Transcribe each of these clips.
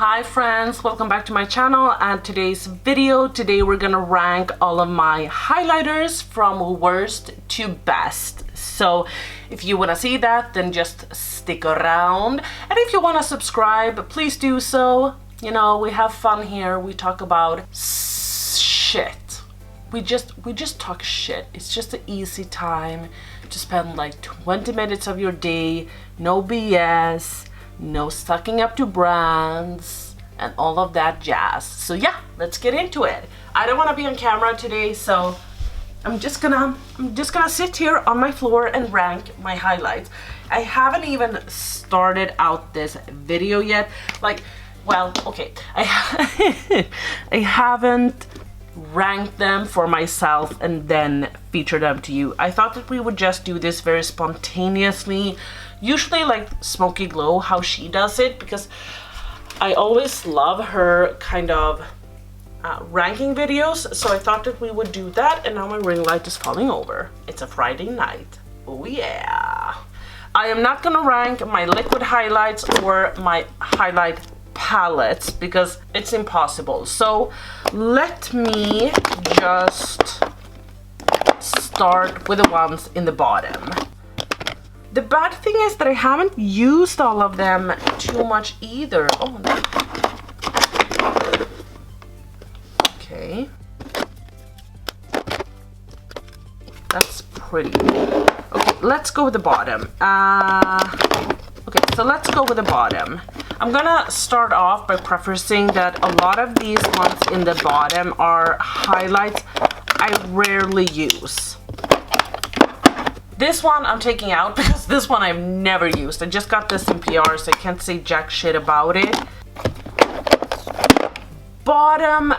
Hi friends, welcome back to my channel and today we're gonna rank all of my highlighters from worst to best. So if you want to see that, then just stick around, and if you want to subscribe, please do so. You know, we have fun here. We talk about shit. We just talk shit. It's just an easy time to spend like 20 minutes of your day. No BS, no sucking up to brands and all of that jazz. So yeah, let's get into it. I don't want to be on camera today, so I'm just gonna sit here on my floor and rank my highlights. I haven't even started out this video yet. Like, well, okay, I haven't ranked them for myself and then feature them to you. I thought that we would just do this very spontaneously, usually like Smoky Glow, how she does it, because I always love her kind of ranking videos. So I thought that we would do that, and now my ring light is falling over. It's a Friday night. Oh yeah. I am not gonna rank my liquid highlights or my highlight palettes because it's impossible. So let me just start with the ones in the bottom. The bad thing is that I haven't used all of them too much either. Oh no. Okay. That's pretty. Okay, let's go with the bottom. Okay, so let's go with the bottom. I'm gonna start off by prefacing that a lot of these ones in the bottom are highlights I rarely use. This one I'm taking out because this one I've never used. I just got this in PR, so I can't say jack shit about it. Bottom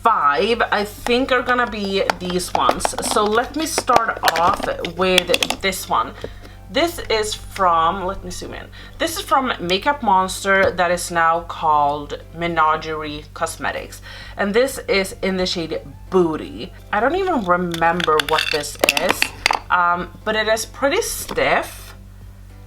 5 I think are gonna be these ones. So let me start off with this one. This is from, let me zoom in. This is from Makeup Monster, that is now called Menagerie Cosmetics. And this is in the shade Booty. I don't even remember what this is, but it is pretty stiff.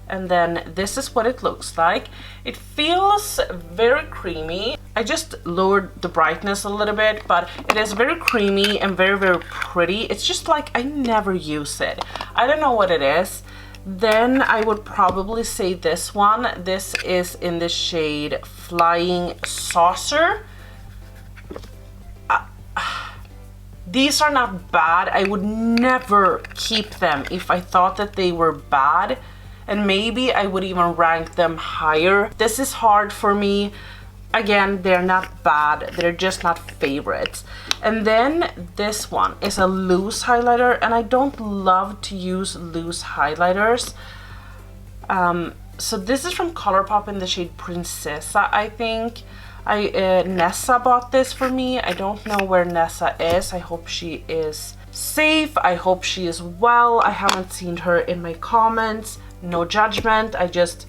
And then this is what it looks like. It feels very creamy. I just lowered the brightness a little bit, but it is very creamy and very, very pretty. It's just like I never use it. I don't know what it is. Then I would probably say this one. This is in the shade Flying Saucer. These are not bad. I would never keep them if I thought that they were bad. And maybe I would even rank them higher. This is hard for me. Again, they're not bad, they're just not favorites. And then this one is a loose highlighter, and I don't love to use loose highlighters. So this is from Colourpop in the shade Princessa, I think. Nessa bought this for me. I don't know where Nessa is. I hope she is safe. I hope she is well. I haven't seen her in my comments. No judgment. I just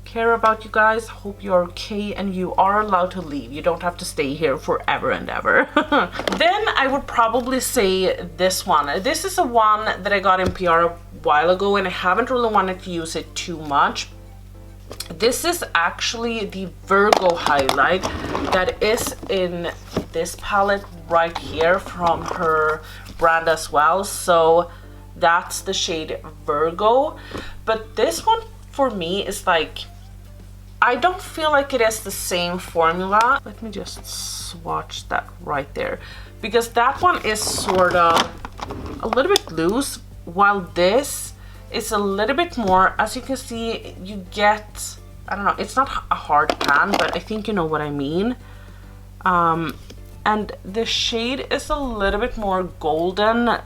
care about you guys. Hope you're okay and you are allowed to leave. You don't have to stay here forever and ever. Then I would probably say this one. This is a one that I got in PR a while ago, and I haven't really wanted to use it too much. This is actually the Virgo highlight that is in this palette right here from her brand as well. So that's the shade Virgo. But this one for me is like, I don't feel like it is the same formula. Let me just swatch that right there, because that one is sort of a little bit loose, while this is a little bit more. As you can see, you get, I don't know, it's not a hard pan, but I think you know what I mean. And the shade is a little bit more golden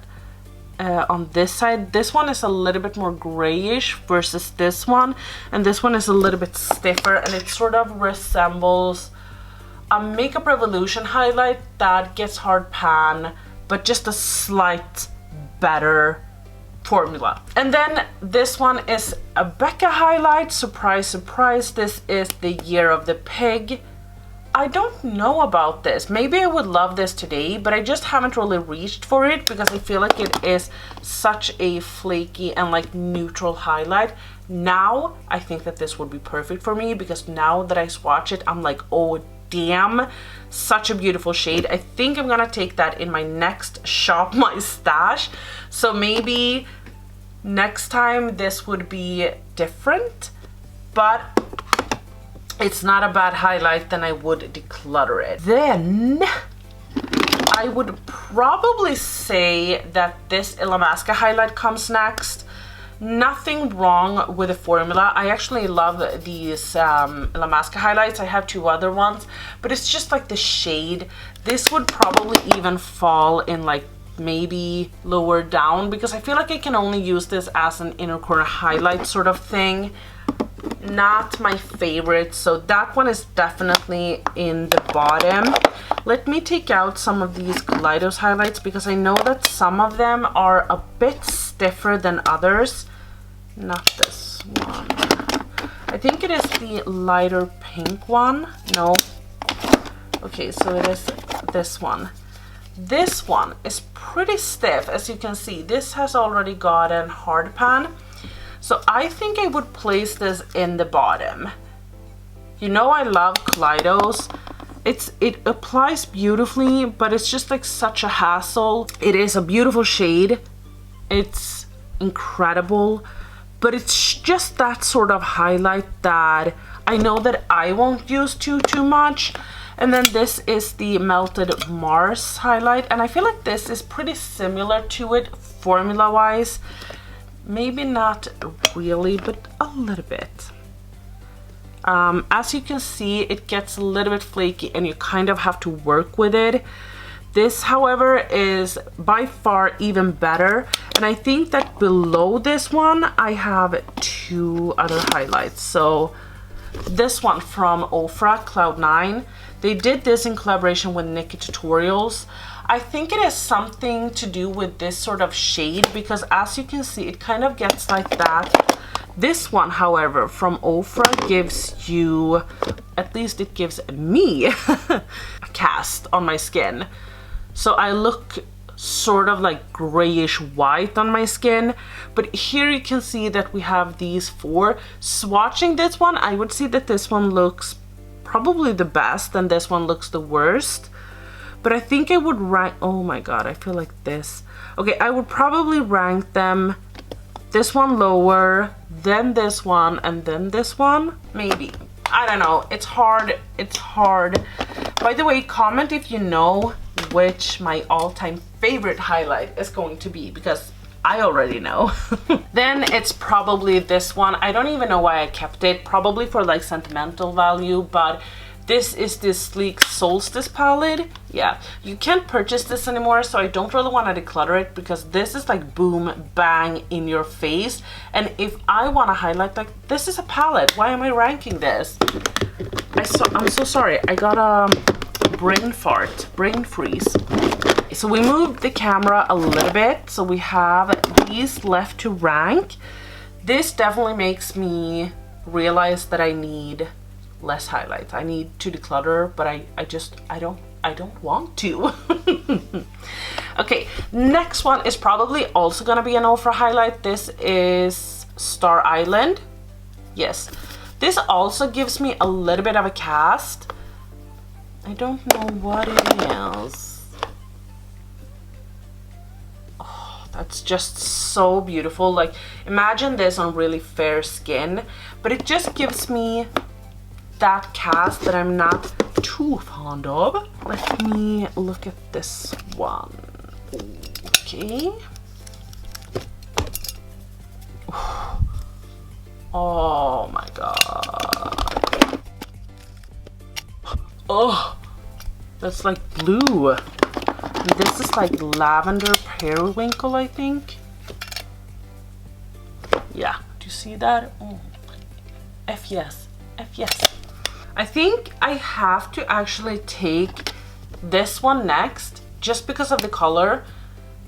on this side. This one is a little bit more grayish versus this one, and this one is a little bit stiffer, and it sort of resembles a Makeup Revolution highlight that gets hard pan, but just a slight better formula. And then this one is a Becca highlight. Surprise, surprise, this is the Year of the Pig. I don't know about this. Maybe I would love this today, but I just haven't really reached for it because I feel like it is such a flaky and like neutral highlight. Now I think that this would be perfect for me, because now that I swatch it, I'm like, oh damn, such a beautiful shade. I think I'm gonna take that in my next shop my stash. So maybe next time this would be different, but it's not a bad highlight, then I would declutter it. Then I would probably say that this Illamasqua highlight comes next. Nothing wrong with the formula. I actually love these Illamasqua highlights. I have 2 other ones, but it's just like the shade. This would probably even fall in like maybe lower down, because I feel like I can only use this as an inner corner highlight sort of thing. Not my favorite, so that one is definitely in the bottom. Let me take out some of these Kaleidos highlights, because I know that some of them are a bit stiffer than others. Not this one. I think it is the lighter pink one. No. Okay, so it is this one. This one is pretty stiff, as you can see. This has already gotten hard pan. So I think I would place this in the bottom. You know I love Kaleidos. It applies beautifully, but it's just like such a hassle. It is a beautiful shade. It's incredible, but it's just that sort of highlight that I know that I won't use too much. And then this is the Melted Mars highlight, and I feel like this is pretty similar to it formula wise. Maybe not really, but a little bit. As you can see, it gets a little bit flaky and you kind of have to work with it. This, however, is by far even better. And I think that below this one, I have 2 other highlights. So this one from Ofra, Cloud 9. They did this in collaboration with Nikki Tutorials. I think it has something to do with this sort of shade, because as you can see, it kind of gets like that. This one, however, from Ofra gives you, at least it gives me, a cast on my skin. So I look sort of like grayish white on my skin. But here you can see that we have these 4. Swatching this one, I would say that this one looks probably the best and this one looks the worst. But I think I would rank, oh my god, I feel like this. Okay, I would probably rank them, this one lower, then this one, and then this one, maybe. I don't know, it's hard, it's hard. By the way, comment if you know which my all-time favorite highlight is going to be, because I already know. Then it's probably this one. I don't even know why I kept it, probably for like sentimental value, but this is this Sleek Solstice palette. Yeah, you can't purchase this anymore, so I don't really want to declutter it, because this is like boom, bang in your face. And if I want to highlight, like, this is a palette. Why am I ranking this? I'm so sorry. I got a brain freeze. So we moved the camera a little bit, so we have these left to rank. This definitely makes me realize that I need less highlights. I need to declutter, but I don't want to. Okay, next one is probably also gonna be an Ofra highlight. This is Star Island. Yes, this also gives me a little bit of a cast. I don't know what it is. Oh, that's just so beautiful. Like, imagine this on really fair skin, but it just gives me that cast that I'm not too fond of. Let me look at this one. Okay. Oh my god. Oh, that's like blue. And this is like lavender periwinkle, I think. Yeah, do you see that? Oh, F yes, F yes. I think I have to actually take this one next, just because of the color.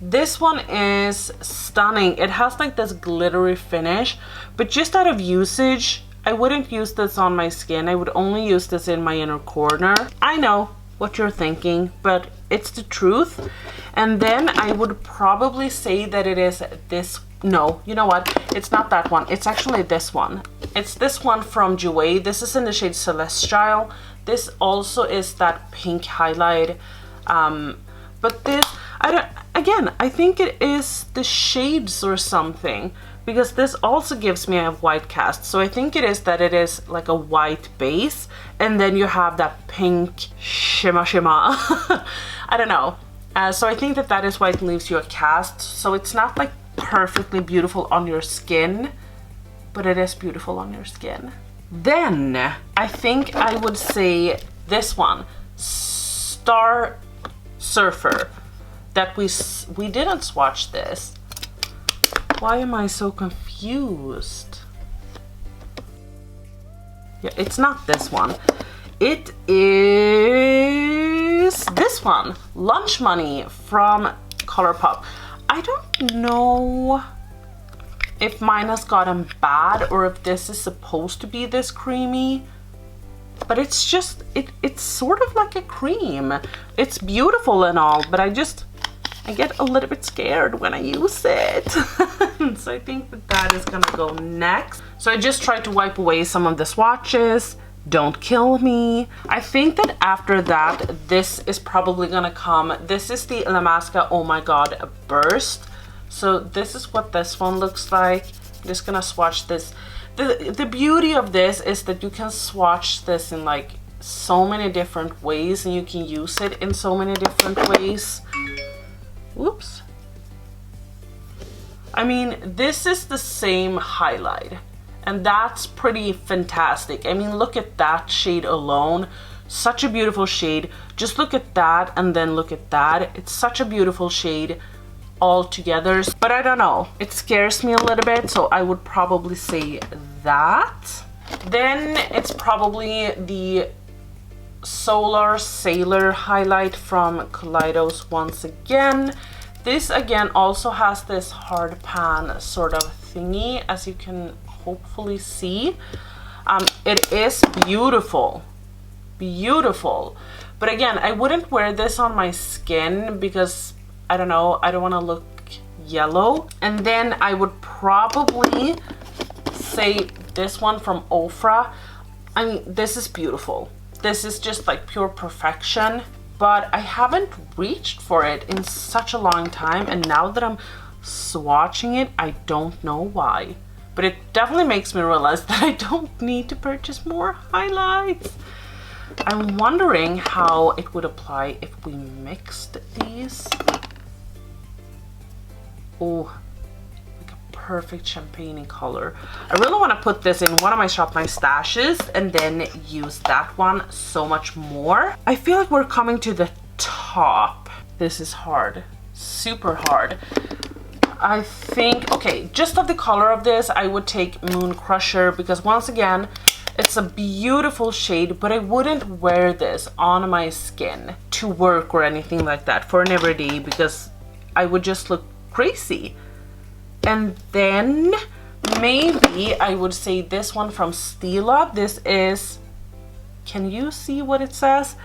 This one is stunning. It has like this glittery finish, but just out of usage, I wouldn't use this on my skin. I would only use this in my inner corner. I know what you're thinking, but it's the truth. And then I would probably say that it is this. No, you know what? It's not that one. It's actually this one. It's this one from Jouer. This is in the shade Celestial. This also is that pink highlight. But this, I think it is the shades or something, because this also gives me a white cast. So I think it is that it is like a white base, and then you have that pink shimmer. I don't know. So I think that that is why it leaves you a cast. So it's not like perfectly beautiful on your skin, but it is beautiful on your skin. Then I think I would say this one, Star Surfer, that we didn't swatch this. Why am I so confused? Yeah, it's not this one. It is this one, Lunch Money from Colourpop. I don't know if mine has gotten bad or if this is supposed to be this creamy, but it's just, it's sort of like a cream. It's beautiful and all, but I get a little bit scared when I use it. So I think that is gonna go next. So I just tried to wipe away some of the swatches. Don't kill me. I think that after that, this is probably gonna come. This is the Illamasqua Oh My God Burst. So this is what this one looks like. I'm just gonna swatch this. The beauty of this is that you can swatch this in like so many different ways, and you can use it in so many different ways. Whoops. I mean, this is the same highlight, and that's pretty fantastic. I mean, look at that shade alone. Such a beautiful shade. Just look at that and then look at that. It's such a beautiful shade all together. But I don't know. It scares me a little bit, so I would probably say that. Then it's probably the Solar Sailor highlight from Kaleidos once again. This again also has this hard pan sort of thingy, as you can hopefully see. It is beautiful, beautiful. But again, I wouldn't wear this on my skin because I don't know, I don't want to look yellow. And then I would probably say this one from Ofra. I mean, this is beautiful. This is just like pure perfection, but I haven't reached for it in such a long time, and now that I'm swatching it, I don't know why. But it definitely makes me realize that I don't need to purchase more highlights. I'm wondering how it would apply if we mixed these. Oh, like a perfect champagne color. I really want to put this in one of my Shop My Stashes and then use that one so much more. I feel like we're coming to the top. This is hard, super hard. I think, okay, just of the color of this, I would take Moon Crusher, because once again, it's a beautiful shade, but I wouldn't wear this on my skin to work or anything like that for an everyday, because I would just look crazy. And then maybe I would say this one from Stila. This is, can you see what it says?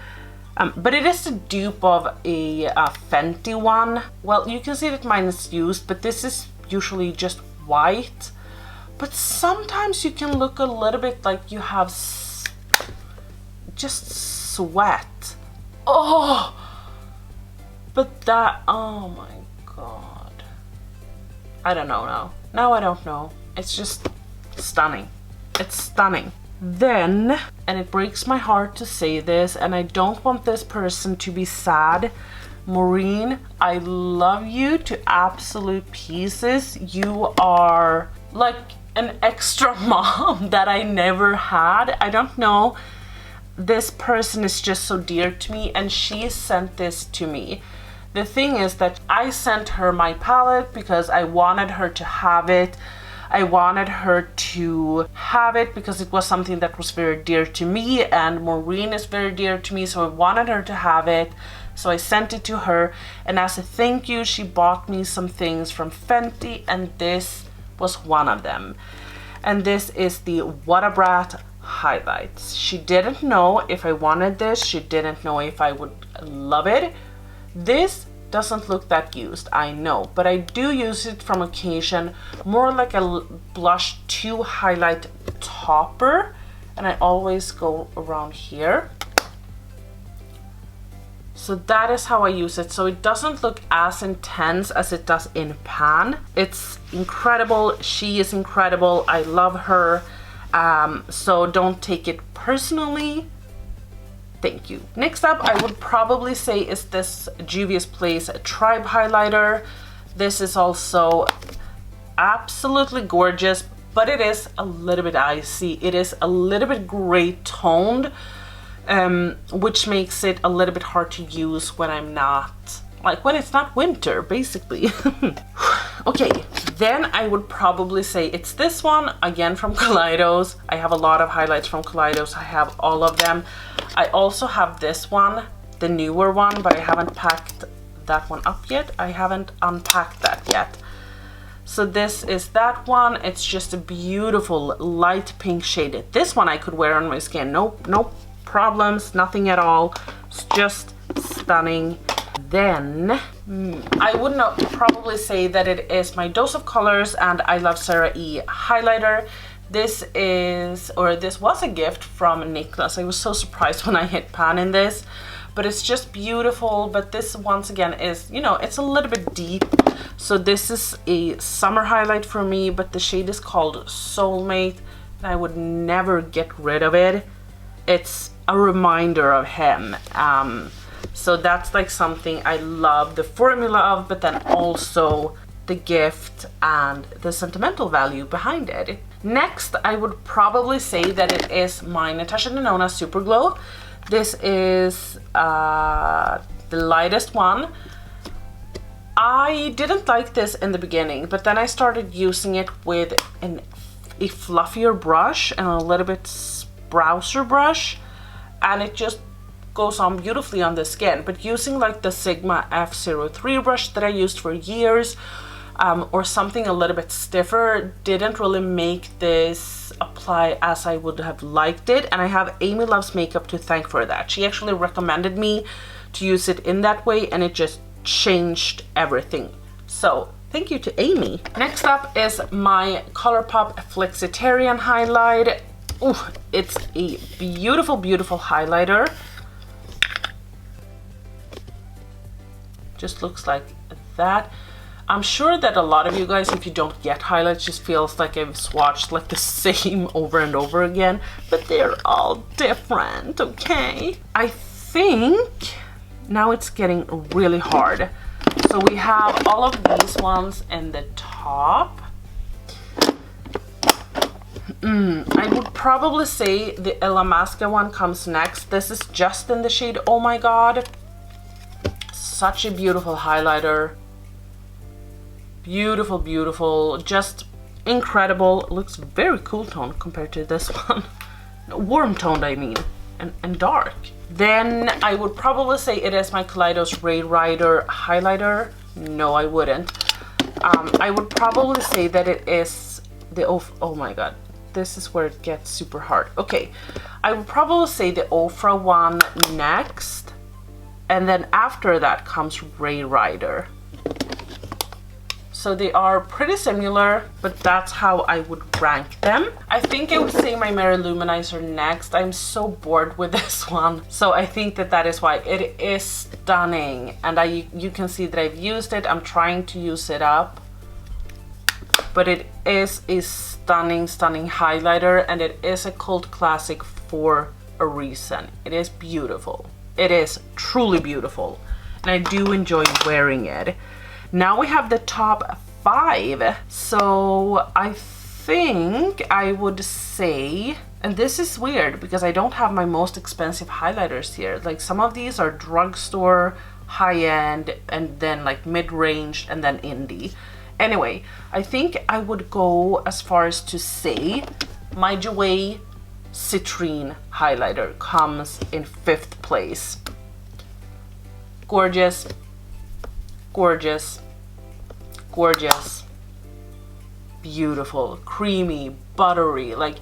But it is a dupe of a Fenty one. Well, you can see that mine is used, but this is usually just white. But sometimes you can look a little bit like you have just sweat. Oh, but that, oh my God. I don't know now. Now I don't know. It's just stunning. It's stunning. Then, and it breaks my heart to say this, and I don't want this person to be sad, Maureen, I love you to absolute pieces. You are like an extra mom that I never had. I don't know. This person is just so dear to me, and she sent this to me. The thing is that I sent her my palette because I wanted her to have it. I wanted her to have it because it was something that was very dear to me, and Maureen is very dear to me, so I wanted her to have it. So I sent it to her, and as a thank you, she bought me some things from Fenty, and this was one of them. And this is the What a Brat highlights. She didn't know if I wanted this. She didn't know if I would love it. This doesn't look that used, I know, but I do use it from occasion, more like a blush to highlight topper, and I always go around here. So that is how I use it. So it doesn't look as intense as it does in pan. It's incredible. She is incredible. I love her. So don't take it personally. Thank you. Next up, I would probably say is this Juvia's Place Tribe highlighter. This is also absolutely gorgeous, but it is a little bit icy. It is a little bit gray toned, which makes it a little bit hard to use when I'm not, like when it's not winter, basically. Okay, then I would probably say it's this one, again from Kaleidos. I have a lot of highlights from Kaleidos. I have all of them. I also have this one, the newer one, but I haven't packed that one up yet. I haven't unpacked that yet. So this is that one. It's just a beautiful light pink shade. This one I could wear on my skin. No problems, nothing at all. It's just stunning. Then I would not probably say that it is my Dose of Colors and I Love Sarah E highlighter. This was a gift from Niklas. I was so surprised when I hit pan in this, but it's just beautiful. But this once again is, you know, it's a little bit deep. So this is a summer highlight for me, but the shade is called Soulmate and I would never get rid of it. It's a reminder of him. So that's like something I love the formula of, but then also the gift and the sentimental value behind it. Next, I would probably say that it is my Natasha Denona Super Glow. This is the lightest one. I didn't like this in the beginning, but then I started using it with a fluffier brush and a little bit sprouser brush, and it just goes on beautifully on the skin. But using like the Sigma F03 brush that I used for years, or something a little bit stiffer, didn't really make this apply as I would have liked it. And I have Amy Loves Makeup to thank for that. She actually recommended me to use it in that way, and it just changed everything. So thank you to Amy. Next up is my ColourPop Flexitarian highlight. Ooh, it's a beautiful, beautiful highlighter. Just looks like that. I'm sure that a lot of you guys, if you don't get highlights, just feels like I've swatched like the same over and over again, but they're all different, okay? I think now it's getting really hard. So we have all of these ones in the top. I would probably say the Illamasqua one comes next. This is just in the shade Oh My God. Such a beautiful highlighter. Beautiful, beautiful, just incredible. It looks very cool tone compared to this one. Warm toned, I mean, and dark. Then I would probably say it is my Kaleidos Ray Rider highlighter. No, I wouldn't. I would probably say that it is the oh my God, this is where it gets super hard. Okay, I would probably say the Ofra one next, and then after that comes Ray Rider. So they are pretty similar, but that's how I would rank them. I think I would say my Mary Luminizer next. I'm so bored with this one. So I think that that is why. It is stunning. And you can see that I've used it. I'm trying to use it up. But it is a stunning, stunning highlighter. And it is a cult classic for a reason. It is beautiful. It is truly beautiful. And I do enjoy wearing it. Now we have the top 5. So I think I would say, and this is weird because I don't have my most expensive highlighters here. Like some of these are drugstore, high-end, and then like mid-range, and then indie. Anyway, I think I would go as far as to say my Jouer Citrine highlighter comes in 5th place. Gorgeous. Gorgeous, gorgeous, beautiful, creamy, buttery. Like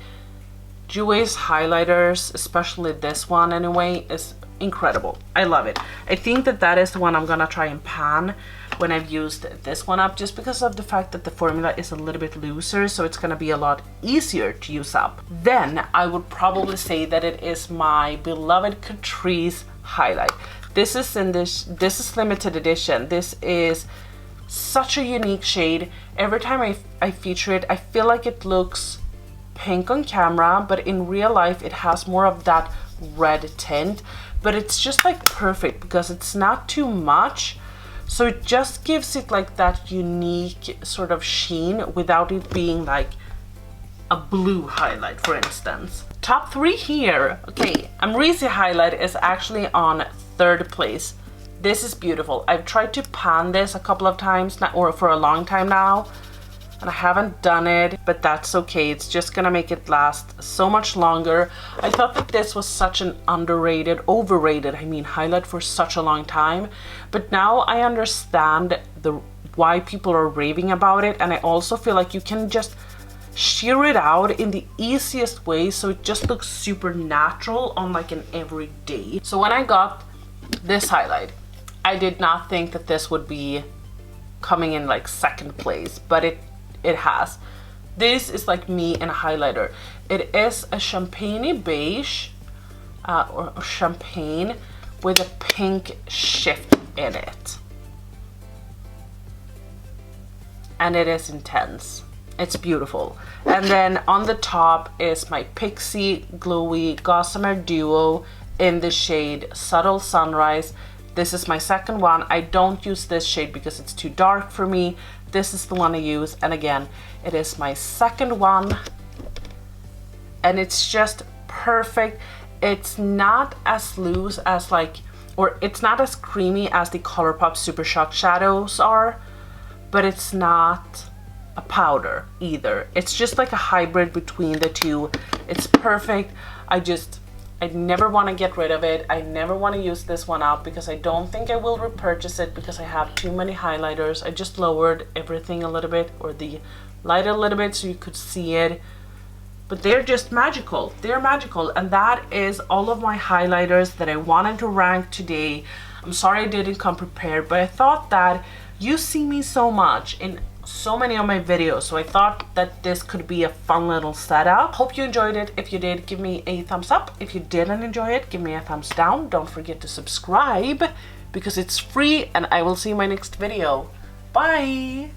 Jouer's highlighters, especially this one anyway, is incredible. I love it. I think that that is the one I'm gonna try and pan when I've used this one up, just because of the fact that the formula is a little bit looser, so it's gonna be a lot easier to use up. Then I would probably say that it is my beloved Catrice highlight. This is limited edition. This is such a unique shade. Every time I feature it, I feel like it looks pink on camera, but in real life it has more of that red tint. But it's just like perfect because it's not too much, so it just gives it like that unique sort of sheen without it being like a blue highlight, for instance. Top 3 here. Okay, Amrezy highlight is actually on 3rd place. This is beautiful. I've tried to pan this a couple of times now, or for a long time now, and I haven't done it, but that's okay. It's just gonna make it last so much longer. I thought that this was such an overrated highlight for such a long time, but now I understand why people are raving about it, and I also feel like you can just shear it out in the easiest way, so it just looks super natural on like an everyday. So when I got this highlight, I did not think that this would be coming in like 2nd place, but it has. This is like me in a highlighter. It is a champagne beige or champagne with a pink shift in it, and it is intense. It's beautiful. And then on the top is my Pixie Glowy Gossamer Duo in the shade Subtle Sunrise. This is my 2nd one. I don't use this shade because it's too dark for me. This is the one I use, and again, it is my 2nd one, and it's just perfect. It's not as loose as it's not as creamy as the ColourPop Super Shock shadows are, but it's not a powder either. It's just like a hybrid between the two. It's perfect. I never want to get rid of it. I never want to use this one out because I don't think I will repurchase it because I have too many highlighters. I just lowered everything a little bit, or the light a little bit, so you could see it. But they're just magical. They're magical. And that is all of my highlighters that I wanted to rank today. I'm sorry I didn't come prepared, but I thought that you see me so much in so many of my videos, so I thought that this could be a fun little setup. Hope you enjoyed it. If you did, give me a thumbs up. If you didn't enjoy it, give me a thumbs down. Don't forget to subscribe because it's free, and I will see you in my next video. Bye.